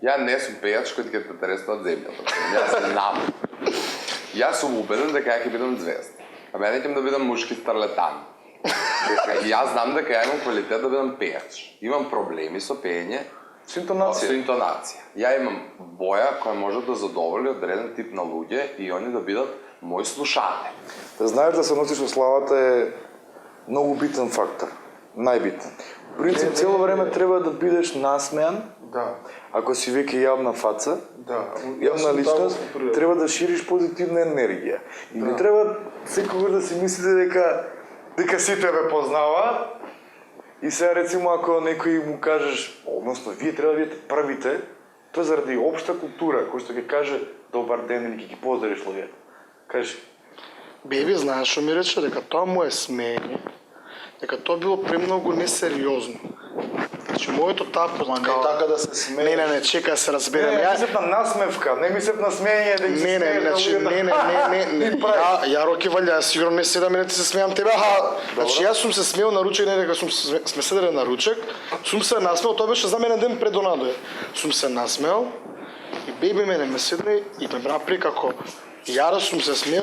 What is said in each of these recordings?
Ја не сум пејач кој ќе те тресна од земјата. Јас знам. Јас сум убеден дека ја ќе бидам звезда. А мене ќе да бидам мушки старлетан. Јас знам дека ја имам квалитет да бидам пејач. Имам проблеми со пеење. Со интонација. Со интонација. Ја имам боја која може да задоволи одреден тип на луѓе и они да бидат мои слушатели. Да знаеш да се носиш во славата е многу битен фактор. Најбитен. В принцип, цело време треба да бидеш насмеан. Да. Ако си веќе јавна фаца, Да. јавна личност, треба да шириш позитивна енергија. И не треба секогаш да си мислите дека сите ве познаваат. И сега рецимо ако некој му кажеш, односно вие треба да бидете првите, тоа е заради општа култура, кој што ќе каже добар ден или ќе ги поздравиш луѓето. Кажи. Беби, знаеш што ми рече, дека тоа му е смење, дека тоа било премногу несериозно. Значи, моето тапо... Не така да се смееш. Не, чека да се разберем. Не мислев на насмевка, не мислев на смење, да ги се смееш. Значи, не. Ја Роки валја, сигурно не 7 минути се смеам тебе, значи јас сум се смеел на ручек, не дека сме седеле на ручек, сум се насмеел, тоа беше за мене ден пред Донадо. Сум се насмеел и беби мене ме седне и ме направи како јаро сум се смеел,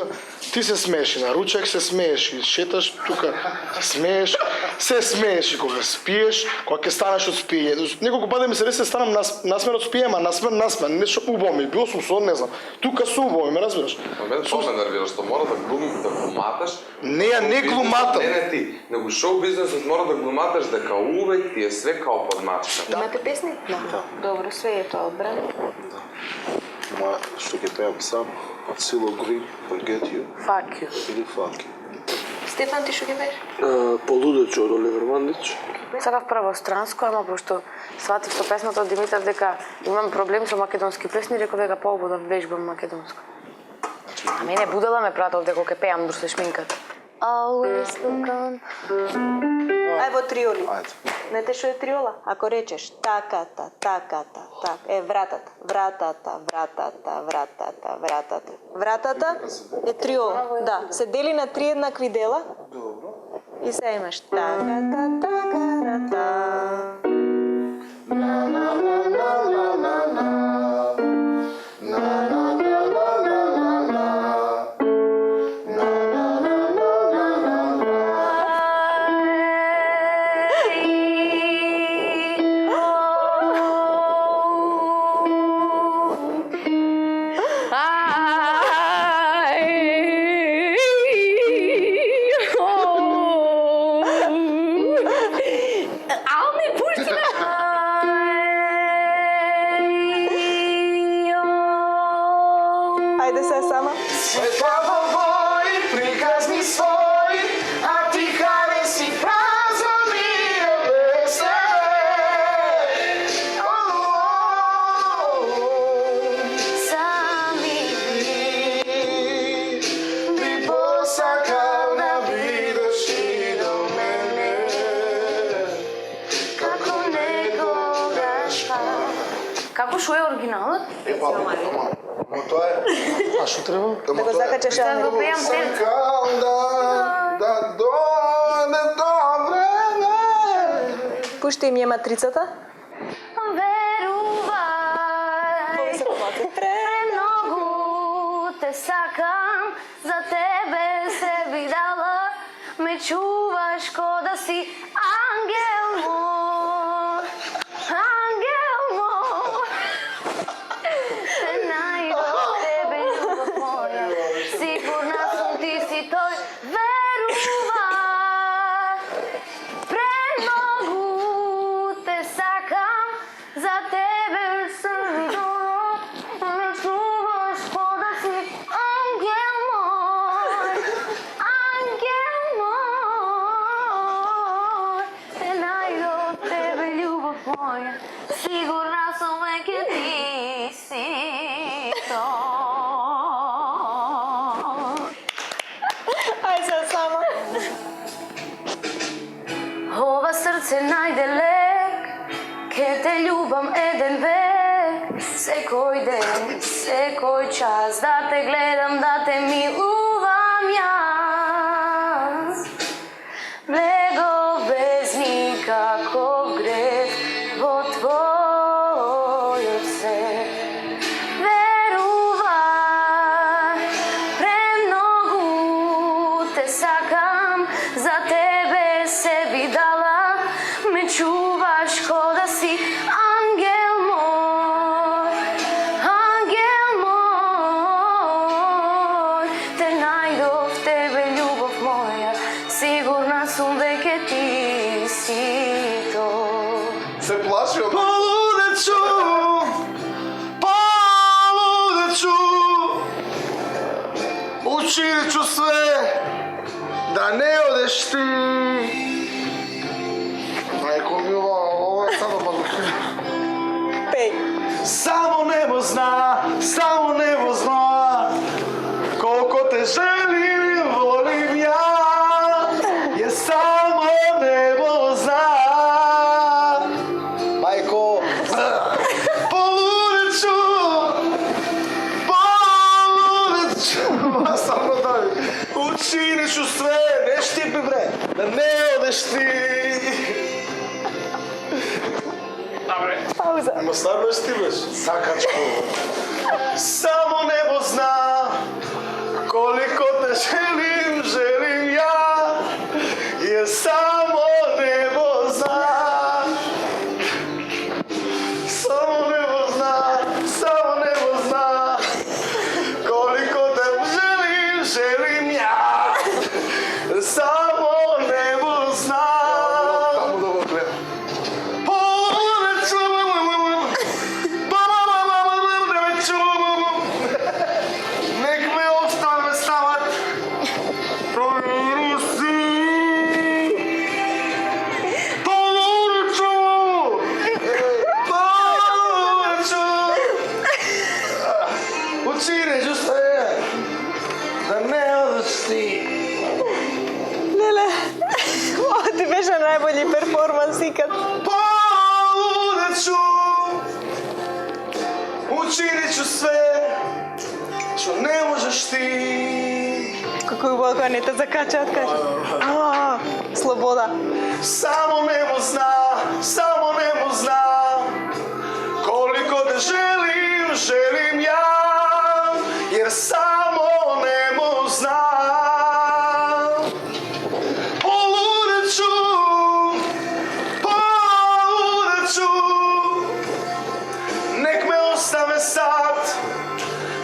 ти се смееш и на ручек се смееш и шеташ тука, смееш, се смееш и кога спиеш, кога ќе станеш од спиење. Неколку пати ми се десе станам насмен од спиење, насмен, нешто убаво ми, бил сум сон, не знам. Тука су убаво, ме разбираш? Мене тоа ме нервира, што мора да глуматаш. Не, ја не глуматам. Не ти, него шоу бизнесот мора да глуматаш дека увек ти е све као под мачка. Имате песни? Да. Добро, све е тоа одбрано. Ма, што ќе пеам сам, од Сило Грин, Forget You, Fuck you. или Fuck You. Стефан, ти што ќе пееш? Полудеч од Оливер Мандич. Сакав правостранско, ама пошто сватив со песната од Димитар дека имам проблем со македонски песни, реков дека побу да вежбам македонско. А мене будала ме пратов дека ќе пеам дур се шминкат. Always look on. Ај во триоли. Ајде. Знаете што е триола? Ако речеш таката, таката, так, е вратата, вратата, вратата, вратата, вратата. Вратата е триола, да, се дели на 3 еднакви дела. Добро. И се имаш таката, таката. На на на на на на на. На на на на на на на. Ајде се сама. Светлава вој, приказни свој, а ти хареси празно ми е песен. Сами Би посакал да бидеш и до мене, како некогаш. Како шо е оригиналот? Ама тоа е... А што треба? Да го закачаш Да го пеам тен. Сакал да дојде до време. Пушти им ја матрицата. Верувај, Се помати. премногу те сакам, за тебе се би дала, ме чуваш ко да си ангел мој, ангел мој. Те најдов тебе љубов моја, сигурна сум ти си тој, верувај, премногу те сакам, за тебе се би дала, ме чуваш ко да си ангел мој, ангел мој. Те најдов тебе љубов моја, сигурна сум веќе ти си тој. Ајде се сама. Ова срце најде лек, ке те љубам еден век, секој ден, секој час, да те гледам, да те милувам јас. Блего без никаков грех во твојот се. сакам, за тебе се би дала, ме чуваш ко да си ангел мой, те најдов тебе љубов моја, сигурна сум веќе ти си то. Се плаши од... Полудечу, учиничу све да не одеш ти. Мајко мила, ова е само мазохизм. Пеј. Само небо зна, колко те желим, волим ја, е само небо зна. Мајко, полудечу, само дай, учиничу све, не штипи бре, да не одеш ти. Пауза. Ама ставно стиваш, сакачко. Само небо зна, колико те желим, желим ја, jer samo nebo zna. Samo nebo zna, koliko te želim, želim ja. Samo nebo zna. Таму да го гледам. Nek me ostave stavat Rusi. Poluču. Učinit sve da ne odeš ti. Леле, ова ти беше најбољи перформанс икад. Poludeču, učinit ću sve što ne možeš ti. Како убаво кога не те закачаат, кажи. Слобода. Samo nebo zna, koliko te želim, želim ja, jer samo nebo zna. Poludeću, nek me ostave sad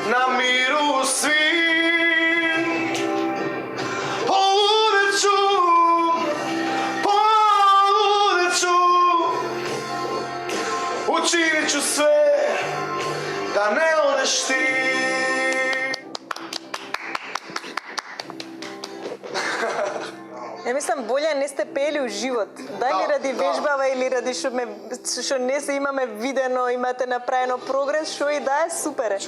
na miru svim. Poludeću, učinit ću sve da ne odeš ti. Ја мислам, болje не сте пели у живот. Дали ради вежбава или ради што не се имаме видено, имате направено прогрес, што и да е супер е.